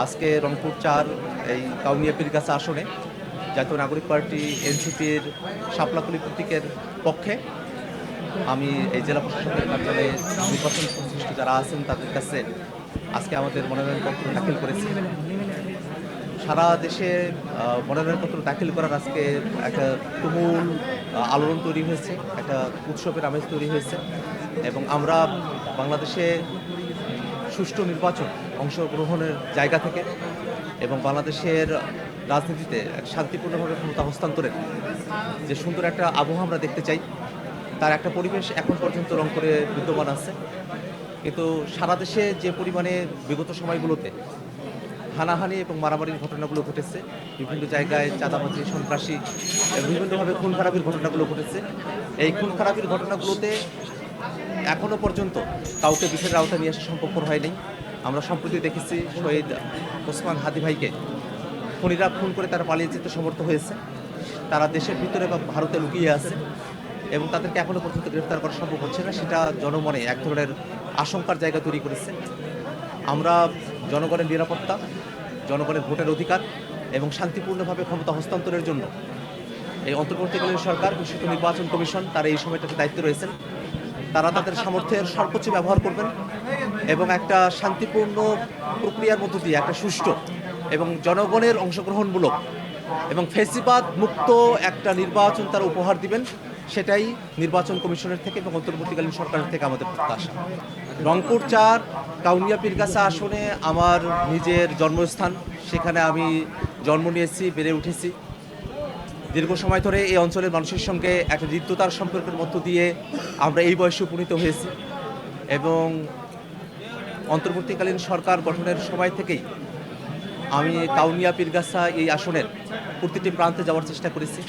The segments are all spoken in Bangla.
আজকে রংপুর ৪ এই কাউনিয়া পীরগাছা আসনে জাতীয় নাগরিক পার্টি এনসিপির শাপলাকলি প্রতীকের পক্ষে আমি এই জেলা প্রশাসকের কার্যালয়ে নির্বাচন সংশ্লিষ্ট যারা আছেন তাদের কাছে আজকে আমাদের মনোনয়নপত্র দাখিল করেছি। সারা দেশে মনোনয়নপত্র দাখিল করার আজকে একটা তুমুল আলোড়ন তৈরি হয়েছে, একটা উৎসবের আমেজ তৈরি হয়েছে এবং আমরা বাংলাদেশে সুষ্ঠু নির্বাচন অংশগ্রহণের জায়গা থেকে এবং বাংলাদেশের রাজনীতিতে শান্তিপূর্ণভাবে ক্ষমতা হস্তান্তরের যে সুন্দর একটা আবহাওয়া আমরা দেখতে চাই, তার একটা পরিবেশ এখন পর্যন্ত রংপুরে বিদ্যমান আছে। কিন্তু সারা দেশে যে পরিমাণে বিগত সময়গুলোতে হানাহানি এবং মারামারির ঘটনাগুলো ঘটেছে, বিভিন্ন জায়গায় চাঁদাবাজি, সন্ত্রাসী এবং বিভিন্নভাবে খুন খারাপির ঘটনাগুলো ঘটেছে, এই খুন খারাপির ঘটনাগুলোতে এখনও পর্যন্ত কাউকে বিচারের আওতায় নিয়ে আসা সম্ভবপর হয়নি। আমরা সম্প্রতি দেখেছি শহীদ ওসমান হাদি ভাইকে খুনিরা খুন করে তারা পালিয়ে যেতে সমর্থ হয়েছে। তারা দেশের ভিতরে বা ভারতে লুকিয়ে আছে এবং তাদেরকে এখনও পর্যন্ত গ্রেফতার করা সম্ভব হচ্ছে না। সেটা জনমনে এক ধরনের আশঙ্কার জায়গা তৈরি করেছে। আমরা জনগণের নিরাপত্তা, জনগণের ভোটের অধিকার এবং শান্তিপূর্ণভাবে ক্ষমতা হস্তান্তরের জন্য এই অন্তর্বর্তীকালীন সরকার, বিশেষত নির্বাচন কমিশন, তারা এই সময়টাতে দায়িত্বে রয়েছেন। তারা তাদের সামর্থ্যের সর্বোচ্চ ব্যবহার করবেন এবং একটা শান্তিপূর্ণ প্রক্রিয়ার মধ্য দিয়ে একটা সুষ্ঠু এবং জনগণের অংশগ্রহণমূলক এবং ফেসিবাদ মুক্ত একটা নির্বাচন তারা উপহার দিবেন। সেটাই নির্বাচন কমিশনের থেকে এবং অন্তর্বর্তীকালীন সরকারের থেকে আমাদের প্রত্যাশা। রংপুর ৪ কাউনিয়া পীরগাছা আসনে আমার নিজের জন্মস্থান, সেখানে আমি জন্ম নিয়েছি, বেড়ে উঠেছি। দীর্ঘ সময় ধরে এই অঞ্চলের মানুষের সঙ্গে একটা হৃদ্যতার সম্পর্কের মধ্য দিয়ে আমরা এই বয়সে উপনীত হয়েছি এবং অন্তর্বর্তীকালীন সরকার গঠনের সময় থেকেই আমি কাউনিয়া পীরগাছা এই আসনের প্রতিটি প্রান্তে যাওয়ার চেষ্টা করেছি।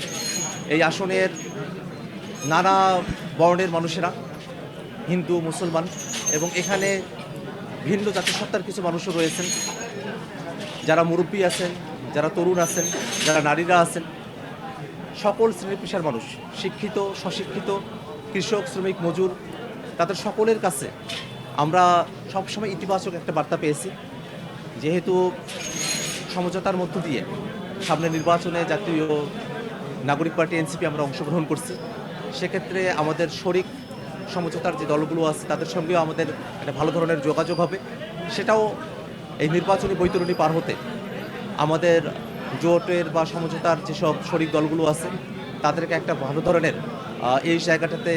এই আসনের নানা বর্ণের মানুষেরা, হিন্দু, মুসলমান এবং এখানে ভিন্ন জাতিসত্তার কিছু মানুষও রয়েছেন, যারা মুরব্বী আছেন, যারা তরুণ আছেন, যারা নারীরা আছেন, সকল শ্রেণী পেশার মানুষ, শিক্ষিত, স্বশিক্ষিত, কৃষক, শ্রমিক, মজুর, তাদের সকলের কাছে আমরা সবসময় ইতিবাচক একটা বার্তা পেয়েছি। যেহেতু সমঝোতার মধ্য দিয়ে সামনে নির্বাচনে জাতীয় নাগরিক পার্টি এনসিপি আমরা অংশগ্রহণ করছি, সেক্ষেত্রে আমাদের শরিক সমঝোতার যে দলগুলো আছে তাদের সঙ্গেও আমাদের একটা ভালো ধরনের যোগাযোগ হবে। সেটাও এই নির্বাচনী বৈতরণী পার হতে আমাদের জোটের বা সমঝোতার যেসব শরিক দলগুলো আছে তাদেরকে একটা ভালো ধরনের এই জায়গাটাতে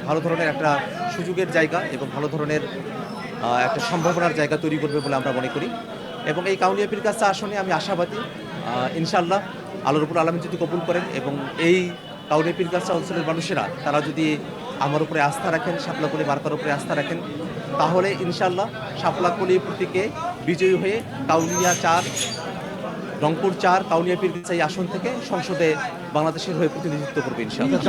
ভালো ধরনের একটা সুযোগের জায়গা এবং ভালো ধরনের একটা সম্ভাবনার জায়গা তৈরি করবে বলে আমরা মনে করি। এবং এই কাউনিয়া পীরগাছা আসনে আমি আশাবাদী, ইনশাআল্লাহ আল্লাহর রাব্বুল আলামিন যদি কবুল করেন এবং এই কাউনিয়া পীরগাছা অঞ্চলের মানুষেরা তারা যদি আমার উপরে আস্থা রাখেন, শাপলাকলি মার্কার উপরে আস্থা রাখেন, তাহলে ইনশাআল্লাহ শাপলাকলি প্রতীকে বিজয়ী হয়ে কাউনিয়া ৪, রংপুর ৪ কাউনিয়া পীরগাছা এই আসন থেকে সংসদে বাংলাদেশের হয়ে প্রতিনিধিত্ব করবে ইনশাআল্লাহ।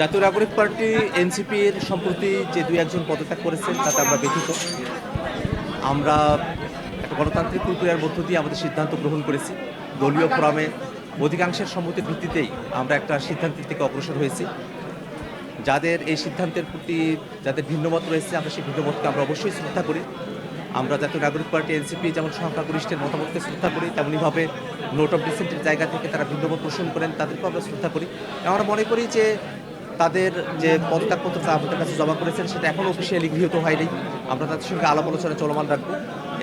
জাতীয় নাগরিক পার্টি এনসিপির সম্প্রতি যে ২-১ জন পদত্যাগ করেছেন তাতে আমরা ব্যথিত। আমরা একটা গণতান্ত্রিক প্রক্রিয়ার মধ্য দিয়ে আমাদের সিদ্ধান্ত গ্রহণ করেছি। দলীয় ফোরামে অধিকাংশের সম্মতির ভিত্তিতেই আমরা একটা সিদ্ধান্তের থেকে অগ্রসর হয়েছি। যাদের এই সিদ্ধান্তের প্রতি যাদের ভিন্নমত রয়েছে, আমরা সেই ভিন্নমতকে আমরা অবশ্যই শ্রদ্ধা করি। আমরা জাতীয় নাগরিক পার্টি এনসিপি যেমন সংখ্যাগরিষ্ঠের মতামতকে শ্রদ্ধা করি, তেমনিভাবে নোট অফ ডিসেন্টের জায়গা থেকে তারা ভিন্নমত পোষণ করেন, তাদেরকেও আমরা শ্রদ্ধা করি। আমরা মনে করি যে তাদের যে পদত্যাগপত্র আমাদের কাছে জমা করেছেন সেটা এখনও অফিসিয়ালি গৃহীত হয়নি। আমরা তাদের সঙ্গে আলাপ আলোচনা চলমান রাখব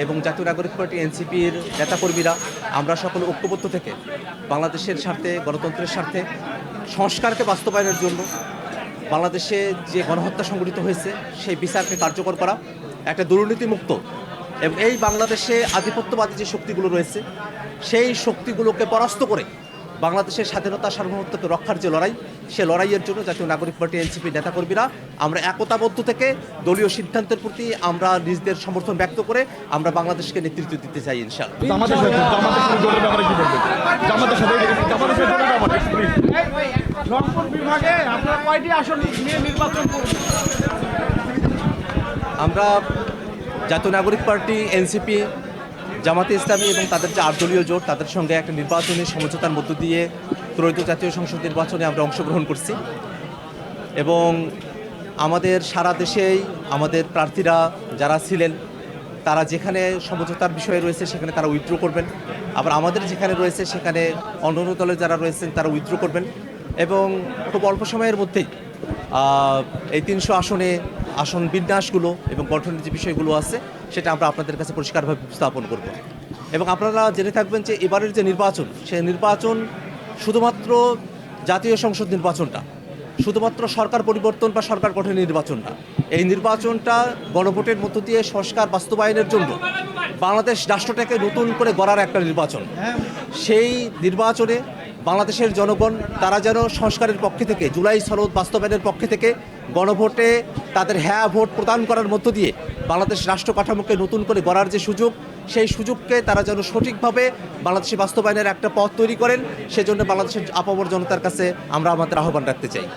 এবং জাতীয় নাগরিক পার্টি এনসিপির নেতাকর্মীরা আমরা সকলে ঐক্যবদ্ধ থেকে বাংলাদেশের স্বার্থে, গণতন্ত্রের স্বার্থে, সংস্কারকে বাস্তবায়নের জন্য বাংলাদেশে যে গণহত্যা সংঘটিত হয়েছে সেই বিচারকে কার্যকর করা, একটা দুর্নীতিমুক্ত এবং এই বাংলাদেশে আধিপত্যবাদী যে শক্তিগুলো রয়েছে সেই শক্তিগুলোকে পরাস্ত করে বাংলাদেশের স্বাধীনতা সার্বভৌমত্বকে রক্ষার যে লড়াই, সে লড়াইয়ের জন্য জাতীয় নাগরিক পার্টি এনসিপি নেতাকর্মীরা আমরা একতাবদ্ধ থেকে দলীয় সিদ্ধান্তের প্রতি আমরা নিজেদের সমর্থন ব্যক্ত করে আমরা বাংলাদেশকে নেতৃত্ব দিতে চাই আমরা জাতীয় নাগরিক পার্টি এনসিপি, জামাতে ইসলামী এবং তাদের যে ৮ দলীয় জোট তাদের সঙ্গে একটা নির্বাচনী সমঝোতার মধ্য দিয়ে ত্রয়োদশ জাতীয় সংসদ নির্বাচনে আমরা অংশগ্রহণ করছি এবং আমাদের সারা দেশেই আমাদের প্রার্থীরা যারা ছিলেন তারা যেখানে সমঝোতার বিষয় রয়েছে সেখানে তারা উইথড্র করবেন, আবার আমাদের যেখানে রয়েছে সেখানে অন্য দলে যারা রয়েছেন তারা উইথড্র করবেন এবং খুব অল্প সময়ের মধ্যেই এই 300 আসনে আসন বিন্যাসগুলো এবং গঠনের যে বিষয়গুলো আছে সেটা আমরা আপনাদের কাছে পরিষ্কারভাবে উপস্থাপন করব। এবং আপনারা জেনে থাকবেন যে এবারের যে নির্বাচন, সেই নির্বাচন শুধুমাত্র জাতীয় সংসদ নির্বাচনটা, শুধুমাত্র সরকার পরিবর্তন বা সরকার গঠনের নির্বাচন না, এই নির্বাচনটা গণভোটের মধ্য দিয়ে সংস্কার বাস্তবায়নের জন্য বাংলাদেশ রাষ্ট্রটাকে নতুন করে গড়ার একটা নির্বাচন। সেই নির্বাচনে বাংলাদেশের জনগণ তারা যেন সংস্কারের পক্ষে থেকে, জুলাই সনদ বাস্তবায়নের পক্ষে থেকে গণভোটে তাদের হ্যাঁ ভোট প্রদান করার মধ্য দিয়ে বাংলাদেশ রাষ্ট্র কাঠামোকে নতুন করে গড়ার যে সুযোগ, সেই সুযোগকে তারা যেন সঠিকভাবে বাংলাদেশে বাস্তবায়নের একটা পথ তৈরি করেন, সেজন্য বাংলাদেশের আপামর জনতার কাছে আমরা আমাদের আহ্বান রাখতে চাই।